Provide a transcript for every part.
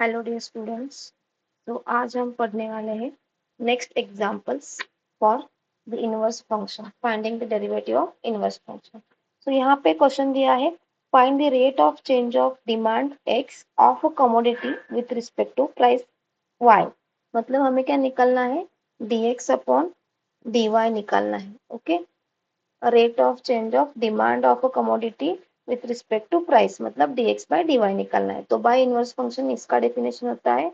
Hello dear students. तो आज हम पढ़ने वाले हैं next examples for the inverse function, finding the derivative of inverse function. तो यहाँ पे क्वेश्चन दिया है, find the rate of change of demand x of a commodity with respect to price y. मतलब हमें क्या निकालना है, d x upon d y निकालना है। Okay, rate of change of demand of a commodity with respect to price, मतलब dx by dy निकालना है। तो बाय इनवर्स फंक्शन इसका डेफिनेशन होता है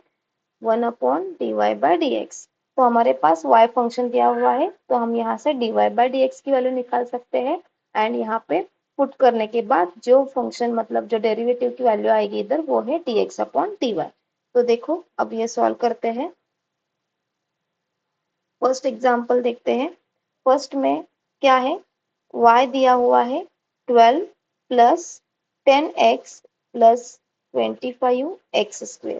1/dy/dx। तो हमारे पास y फंक्शन दिया हुआ है, तो हम यहाँ से dy/dx की वैल्यू निकाल सकते हैं। एंड यहाँ पे पुट करने के बाद जो फंक्शन मतलब जो डेरिवेटिव की वैल्यू आएगी इधर, वो है dx/dy। तो देखो अब ये सॉल्व करते हैं। फर्स्ट एग्जाम्पल देखते हैं। फर्स्ट में क्या है, y दिया हुआ है 12 प्लस 10x प्लस 25x²।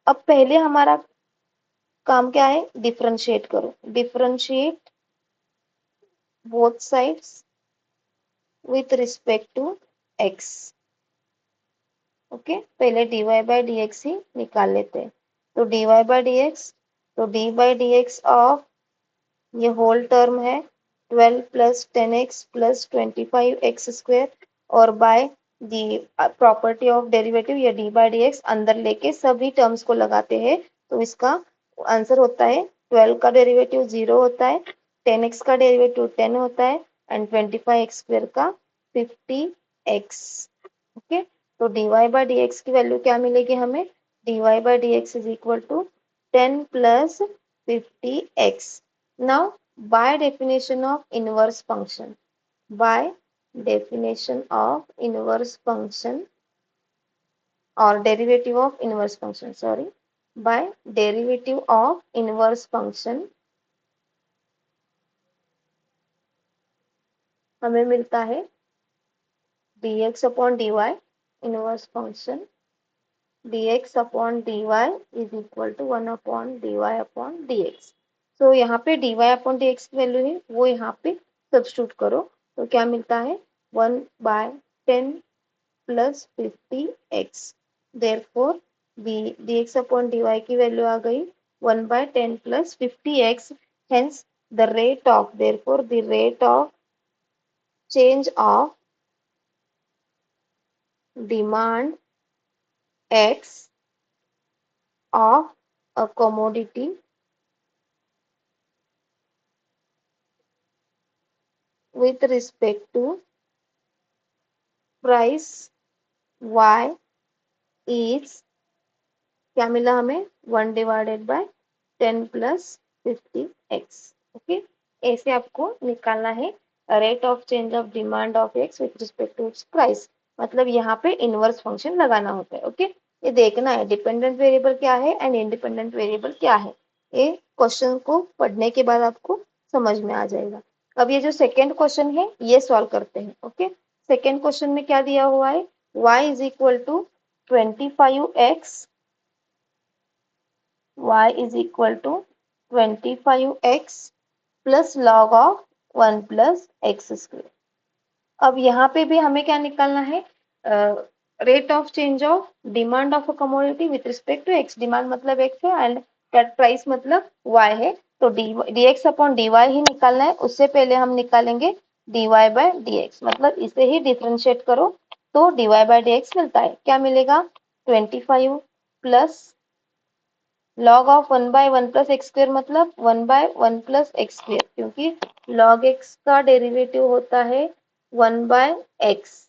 अब पहले हमारा काम क्या है, डिफरेंशिएट करो। Differentiate both sides with respect to x। ओके, पहले dy/dx ही निकाल लेते हैं। तो dy/dx, तो d/dx ऑफ ये होल टर्म है 12 प्लस 10x प्लस 25x² और by the property of derivative या d/dx अंदर लेके सभी टर्म्स को लगाते हैं। तो इसका आंसर होता है 12 का डेरिवेटिव 0 होता है, 10x का डेरिवेटिव 10 होता है एंड 25x² का 50x। ओके, तो dy/dx की वैल्यू क्या मिलेगी हमें, dy/dx is equal to 10 plus 50x। Now, by definition of inverse function, by definition of inverse function or derivative of inverse function, sorry, by derivative of inverse function हमें मिलता है dx upon dy inverse function dx upon dy is equal to 1 upon dy upon dx। तो यहाँ पे dy upon dx की value है वो यहाँ पे सब्स्टिट्यूट करो, तो क्या मिलता है 1/10 plus 50x। Therefore dx upon dy की वैल्यू आ गई 1/10 plus 50x। Hence the rate of, therefore the rate of change of demand x of a commodity with respect to price y is क्या मिला हमें 1/10 प्लस 50x। ओके, ऐसे आपको निकालना है rate of change of demand of x with respect to its price. मतलब यहाँ पे इनवर्स फंक्शन लगाना होता है। ओके, ये देखना है डिपेंडेंट वेरिएबल क्या है एंड इंडिपेंडेंट वेरिएबल क्या है। ये क्वेश्चन को पढ़ने के बाद आपको समझ में आ जाएगा। अब ये जो सेकेंड क्वेश्चन है ये सॉल्व करते हैं। ओके, सेकेंड क्वेश्चन में क्या दिया हुआ है, y is equal to 25x, y is equal to 25x plus log of 1 plus x²। अब यहाँ पे भी हमें क्या निकालना है, rate of change of demand of a commodity with respect to x। Demand मतलब x है एंड दैट प्राइस मतलब y है। तो dx अपॉन dy ही निकालना है। उससे पहले हम निकालेंगे dy/dx, मतलब इसे ही डिफरेंशिएट करो तो dy/dx मिलता है। क्या मिलेगा 25 plus log of 1/1 plus x² मतलब 1/1 प्लस x², क्योंकि log x का डेरिवेटिव होता है 1/x।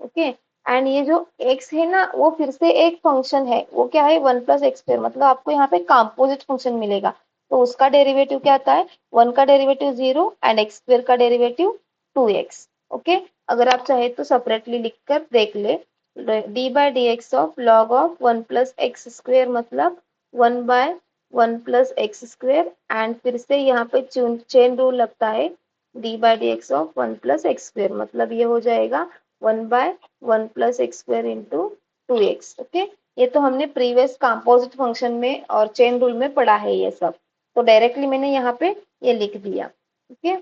ओके, एंड ये जो x है ना वो फिर से एक फंक्शन है, वो क्या है 1 प्लस x², मतलब आपको यहाँ पे कंपोजिट फंक्शन मिलेगा। तो उसका डेरिवेटिव क्या आता है, 1 का डेरिवेटिव 0 एंड x² का डेरिवेटिव 2x। ओके, अगर आप चाहे तो सेपरेटली लिखकर देख ले, d/dx of log of 1 plus x² मतलब 1/1 प्लस x² एंड फिर से यहाँ पे चेन रूल लगता है d/dx ऑफ 1 प्लस x² मतलब ये हो जाएगा 1/1 plus x² into 2x। Okay, ये तो हमने प्रीवियस कंपोजिट फंक्शन में और चेन रूल में पढ़ा है ये सब, तो डायरेक्टली मैंने यहाँ पे ये लिख दिया। ओके,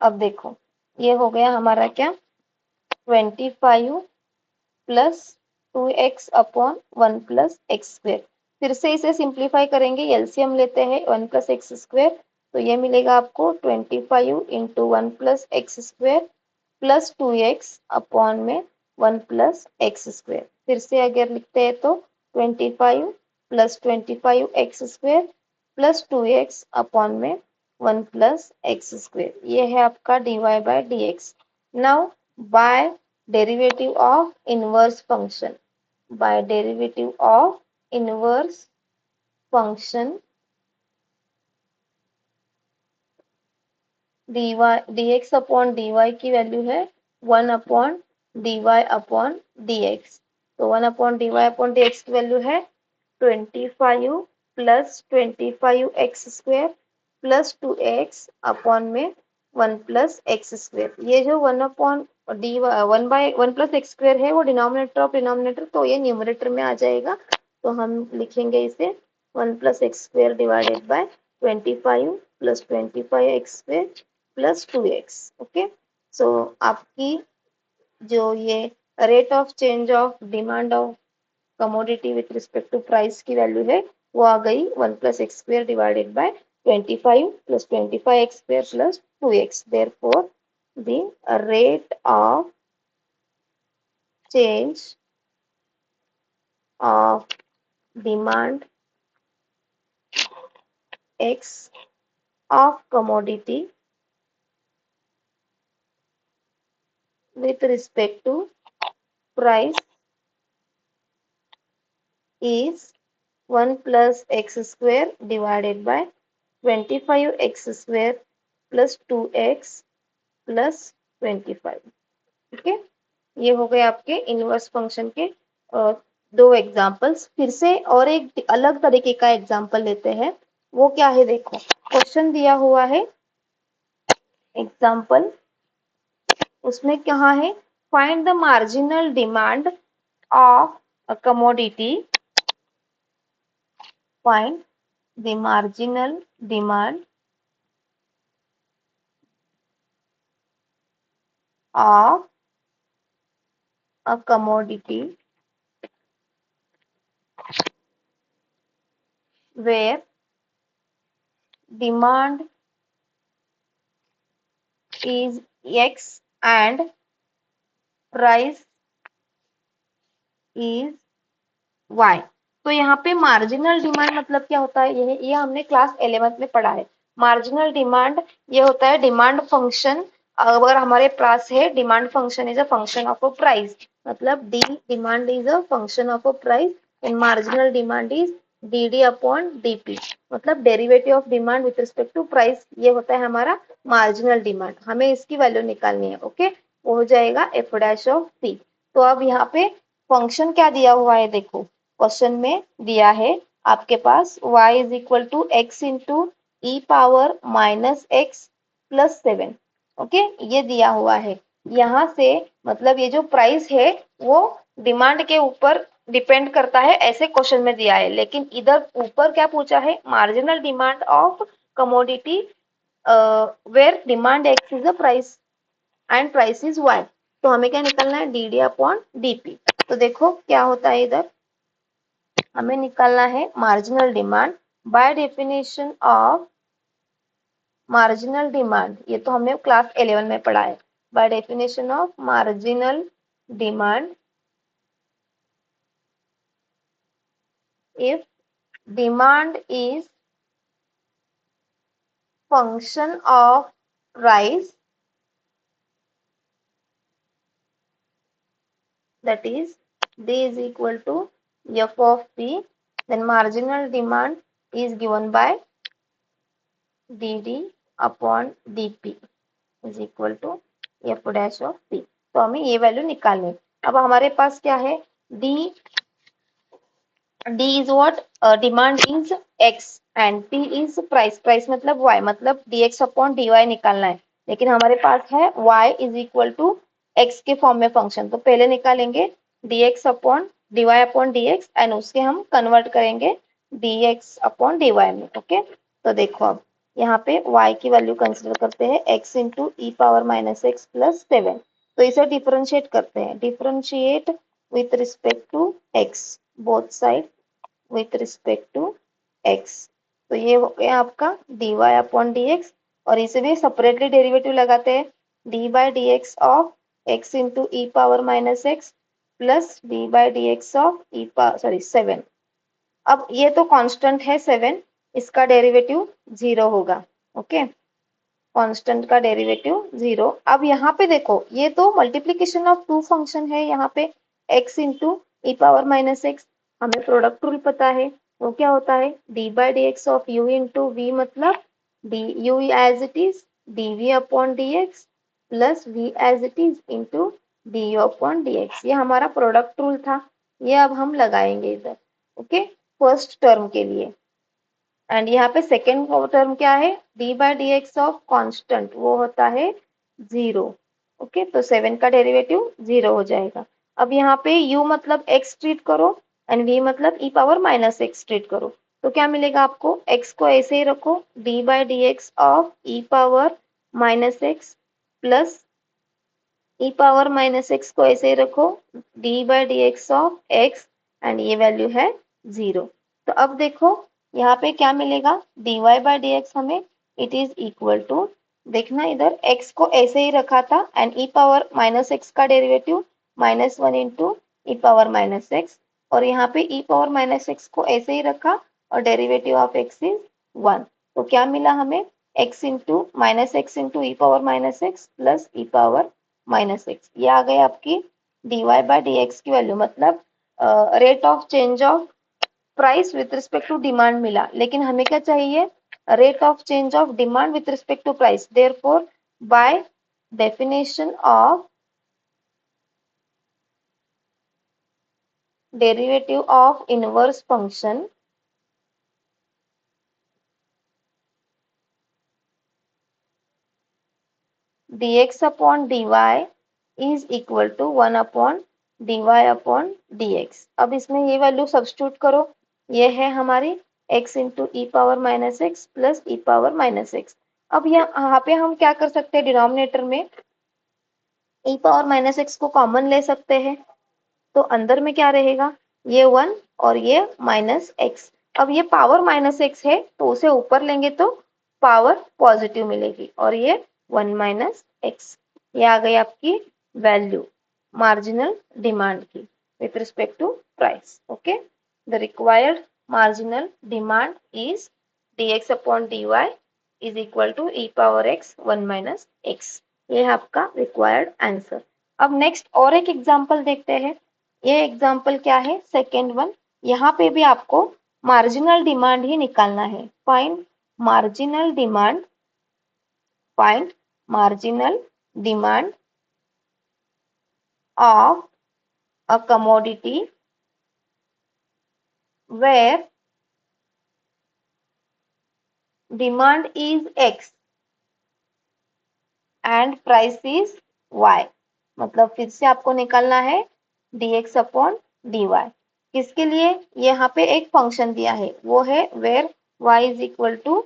अब देखो ये हो गया हमारा क्या 25 plus 2x upon 1 plus x square. फिर से इसे सिंप्लीफाई करेंगे, एलसीएम लेते हैं 1 प्लस एक्स स्क्वेयर, तो ये मिलेगा आपको 25 into 1 plus x square plus 2x upon में 1 प्लस एक्स स्क्वेयर। फिर से अगर लिखते हैं तो 25 plus 25 x square plus 2x upon में 1 प्लस एक्स स्क्वेयर। ये है आपका dy by dx। Now by derivative of inverse function, by derivative of inverse function dy dx upon dy की वैल्यू है 1 अपॉन dy अपॉन dx। तो 1 upon dy upon dx की value है 25 plus 25 x square plus 2x upon में 1 plus x square. ये जो 1 upon d 1 by 1 plus x square है वो डिनोमिनेटर ऑफ डिनोमिनेटर, तो ये न्यूमरेटर में आ जाएगा। तो हम लिखेंगे इसे 1 plus x square divided by 25 plus 25 x square plus 2x। Okay, so आपकी जो ये rate of change of demand of commodity with respect to price की वैल्यू है वो आ गई 1 plus x square divided by 25 plus 25 x square plus 2x। Therefore the rate of change of demand x of commodity with respect to price is 1 plus x square divided by 25 x square plus 2x plus 25। Okay, ये हो गए आपके inverse function के दो examples. फिर से और एक अलग तरीके का एग्जांपल लेते हैं। वो क्या है, देखो क्वेश्चन दिया हुआ है एग्जांपल, उसमें क्या है, find the marginal demand of a commodity, find the marginal demand of a commodity where demand is x and price is y। तो यहाँ पे मार्जिनल डिमांड मतलब क्या होता है, ये हमने क्लास 11th में पढ़ा है। मार्जिनल डिमांड ये होता है डिमांड फंक्शन, अगर हमारे पास है demand function is a function of a price, मतलब the demand is a function of a price and marginal demand is D D upon DP, मतलब derivative of demand with respect to price, ये होता है हमारा marginal demand. हमें इसकी value निकालनी है। ओके, वो हो जाएगा एफ डैश ऑफ पी। तो अब यहाँ पे फंक्शन क्या दिया हुआ है, देखो क्वेश्चन में दिया है आपके पास y is equal to x into E power minus x plus 7। Okay, ये दिया हुआ है। यहाँ से मतलब ये जो प्राइस है वो डिमांड के ऊपर डिपेंड करता है, ऐसे क्वेश्चन में दिया है। लेकिन इधर ऊपर क्या पूछा है, marginal demand of commodity where demand x is the price and price is y. तो हमें क्या निकालना है, डी डी अपॉन डीपी। तो देखो क्या होता है, इधर हमें निकालना है marginal demand by definition of marginal demand, ये तो हमने क्लास 11 में पढ़ा है। Bye definition of marginal demand, if demand is function of price, that is d is equal to f of p, then marginal demand is given by dd upon dp is equal to f dash of p। तो हमें ये value निकालनी। अब हमारे पास क्या है, d is what, demand is x and p is price, price मतलब y, मतलब dx upon dy निकालना है। लेकिन हमारे पास है y is equal to x के फॉर्म में फंक्शन, तो पहले निकालेंगे dx upon dy upon dx and उसके हम कन्वर्ट करेंगे dx upon dy में। ओके, तो देखो अब यहाँ पे y की वैल्यू कंसिडर करते हैं x इंटू ई पावर माइनस एक्स प्लस 7। तो इसे डिफरेंशिएट करते हैं, differentiate with respect to x, both side with respect to x। तो ये हो गया आपका dy अपॉन dx, और इसे भी सेपरेटली डेरिवेटिव लगाते हैं, d by D x of x into E power minus x plus d by D x of E power 7। अब ये तो कांस्टेंट है 7, इसका डेरिवेटिव 0 होगा। ओके, कांस्टेंट का डेरिवेटिव 0। अब यहाँ पे देखो, ये तो मल्टीप्लीकेशन ऑफ टू फंक्शन है, यहाँ पे x इंटू ई पावर माइनस एक्स, हमें प्रोडक्ट रूल पता है, वो क्या होता है d by D x of u into v, मतलब d u as it is d v upon d x plus v as it is into d u upon d x. ये हमारा product rule था, ये अब हम लगाएंगे इधर। Okay, first term के लिए। एंड यहाँ पे सेकेंड टर्म क्या है, D by D x of constant, वो होता है 0। ओके, तो 7 का डेरिवेटिव 0 हो जाएगा। अब यहाँ पे u मतलब x ट्रीट करो एंड v मतलब e power minus x treat करो, तो क्या मिलेगा आपको, x को ऐसे ही रखो, d by D x of e power minus x plus E power minus x को ऐसे ही रखो, d by D x of x, and ये वैल्यू है 0। तो अब देखो यहाँ पे क्या मिलेगा, dy बाई डी एक्स हमें इट इज इक्वल टू, देखना इधर x को ऐसे ही रखा था and E power minus x का डेरिवेटिव -1 इंटू ई पावर माइनस एक्स, और यहाँ पे ई पावर माइनस एक्स को ऐसे ही रखा और डेरिवेटिव ऑफ x इज 1। तो क्या मिला हमें, x into minus X into ई power minus x plus E power minus x. ये आ गई आपकी dy बाई डी एक्स की वैल्यू, मतलब rate of change of price with respect to demand मिला, लेकिन हमें क्या चाहिए, rate of change of demand with respect to price. Therefore by definition of derivative of inverse function, dx upon dy is equal to 1 upon dy upon dx। अब इसमें ये value substitute करो, ये है हमारी x इंटू ई power minus x plus E power minus x. अब यहाँ पे हम क्या कर सकते हैं, डिनोमिनेटर में ई पावर माइनस एक्स को कॉमन ले सकते हैं, तो अंदर में क्या रहेगा, ये 1 और ये माइनस एक्स। अब ये पावर माइनस एक्स है, तो उसे ऊपर लेंगे तो पावर पॉजिटिव मिलेगी, और ये 1 माइनस एक्स। ये आ गई आपकी वैल्यू मार्जिनल डिमांड की with respect to price. Okay, the required marginal demand is dx upon dy is equal to e power x 1 minus x. ये है आपका रिक्वायर्ड आंसर। अब नेक्स्ट और एक एग्जांपल देखते हैं। ये एग्जांपल क्या है, सेकेंड वन। यहाँ पे भी आपको मार्जिनल डिमांड ही निकालना है। Find marginal demand, find marginal demand of a commodity where demand is x and price is y। मतलब फिर से आपको निकालना है dx अपॉन dy। किसके लिए, यहाँ पे एक फंक्शन दिया है, वो है where y is equal to,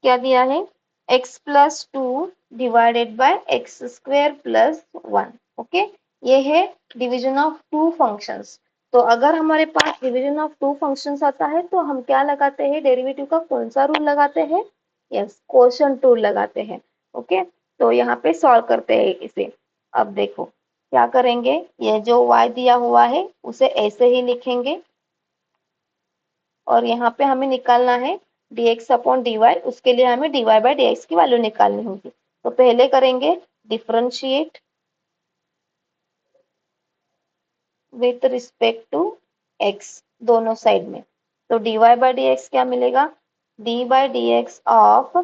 क्या दिया है, x plus 2 divided by x square plus 1। Okay, ये है डिवीजन ऑफ टू फंक्शंस। तो अगर हमारे पास डिवीजन ऑफ टू फंक्शंस आता है तो हम क्या लगाते हैं, डेरिवेटिव का कौन सा रूल लगाते हैं, यस, क्वोशंट रूल लगाते हैं। ओके, तो यहाँ पे सॉल्व करते हैं इसे। अब देखो क्या करेंगे, ये जो y दिया हुआ है उसे ऐसे ही लिखेंगे, और यहाँ पे हमें निकालना है dx अपॉन dy, उसके लिए हमें dy बाई dx की वैल्यू निकालनी होगी। तो पहले करेंगे differentiate with respect to x दोनों साइड में। तो dy बाई dx क्या मिलेगा, d by D x of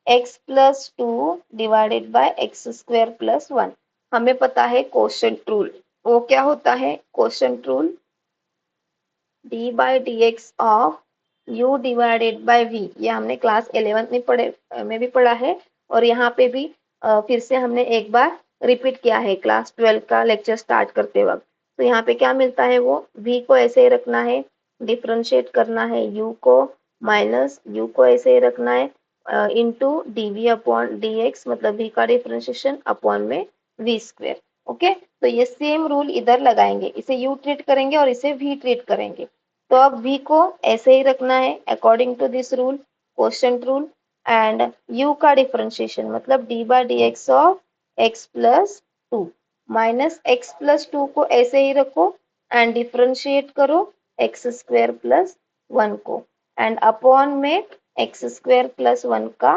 x plus 2 divided by x square plus 1। हमें पता है क्वोशंट रूल, वो क्या होता है, quotient rule d by D x of u divided by v। ये हमने क्लास 11 में भी पढ़ा है, और यहाँ पे भी फिर से हमने एक बार रिपीट किया है क्लास 12 का लेक्चर स्टार्ट करते वक्त। तो यहाँ पे क्या मिलता है, वो v को ऐसे ही रखना है, डिफ्रेंशिएट करना है u को, माइनस u को ऐसे ही रखना है, into d v upon d x, मतलब v का डिफरेंशिएशन अपॉन में v स्क्वेयर। ओके, तो ये सेम रूल इधर लगाएंगे, इसे u ट्रीट करेंगे और इसे v ट्रीट करेंगे। तो अब v को ऐसे ही रखना है according to this rule, quotient rule, and u का डिफरेंशिएशन मतलब d by D x of x plus two, minus x plus two को ऐसे ही रखो एंड डिफरेंशिएट करो एक्स स्क्वेयर प्लस वन को, एंड अपॉन में एक्स स्क्वेयर प्लस वन का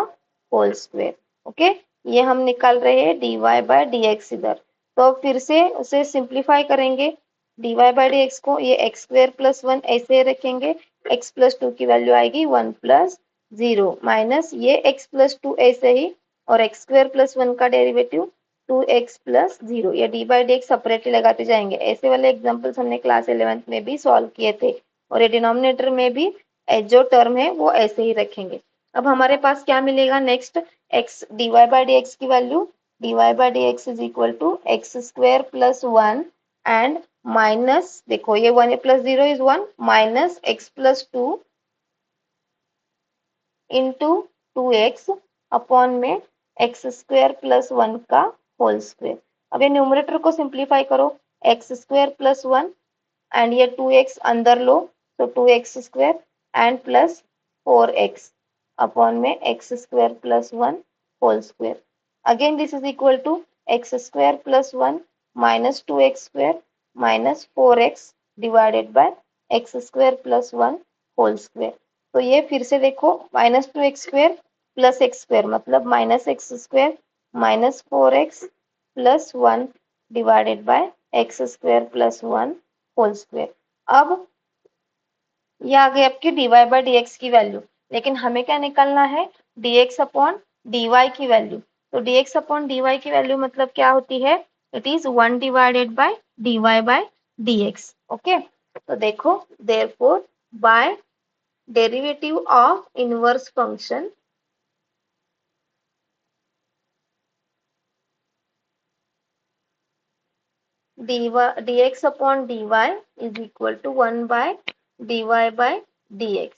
होल स्क्वेयर। ओके, ये हम निकाल रहे हैं d y by d x इधर। तो फिर से उसे सिंप्लीफाई करेंगे, d y by d X को ये एक्स स्क्वेयर प्लस वन ऐसे रखेंगे, एक्स प्लस टू की वैल्यू आएगी वन प्लस जीरो, माइनस ये एक्स प्लस टू ऐसे ही, और एक्स स्क्वेयर प्लस वन का derivative two X plus zero, ये D by D X separately लगाते जाएंगे। ऐसे वाले एग्जाम्पल्स हमने क्लास 11th में भी सॉल्व किए थे, और ये डिनोमिनेटर में भी जो टर्म है वो ऐसे ही रखेंगे। अब हमारे पास क्या मिलेगा next, X D Y by D x की value, D Y by D X is equal to X square plus one and minus, देखो ये one plus zero is one, minus x plus two into two X upon में x square plus one का whole square. अब ये numerator को simplify करो, x square plus one and ये two X अंदर लो, तो two X square and plus four X upon में x square plus one whole square. Again this is equal to X square plus one minus two X square minus four X divided by x square plus one whole square. तो ये फिर से देखो minus two X square plus x square मतलब minus X square minus four X plus one divided by x square plus one whole square. अब ये आ गई आपकी D Y by D x की वैल्यू, लेकिन हमें क्या निकालना है, d x upon d y की वैल्यू। तो d x upon d y की वैल्यू मतलब क्या होती है, it is one divided by d y by d x. Okay, तो देखो therefore by derivative of inverse function dx upon dy is equal to 1 by dy by dx.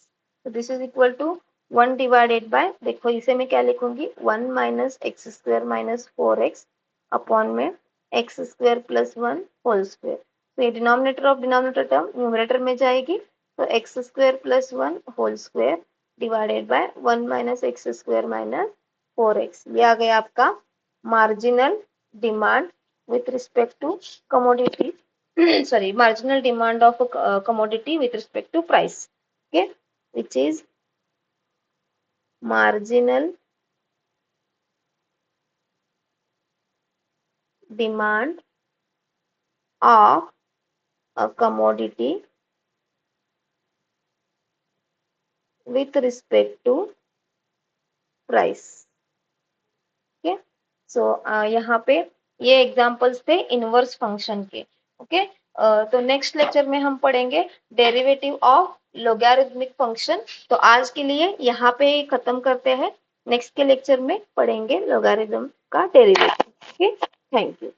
So this is equal to 1 divided by, देखो इसे मैं क्या लिखूंगी, 1 minus X square minus four X upon में x square plus one whole square. तो ये denominator of denominator term numerator में जाएगी, तो X square plus one whole square divided by 1 minus X square minus four X. ये आ गया आपका marginal demand with respect to commodity sorry, marginal demand of a commodity with respect to price. Okay, which is marginal demand of a commodity with respect to price. Okay, so यहाँ पे ये examples थे inverse function के। Okay, तो next lecture में हम पढ़ेंगे derivative of logarithmic function. तो आज के लिए यहाँ पे ही खत्म करते हैं, नेक्स्ट के लेक्चर में पढ़ेंगे लोगैरिथम का डेरिवेटिव। Okay, thank you.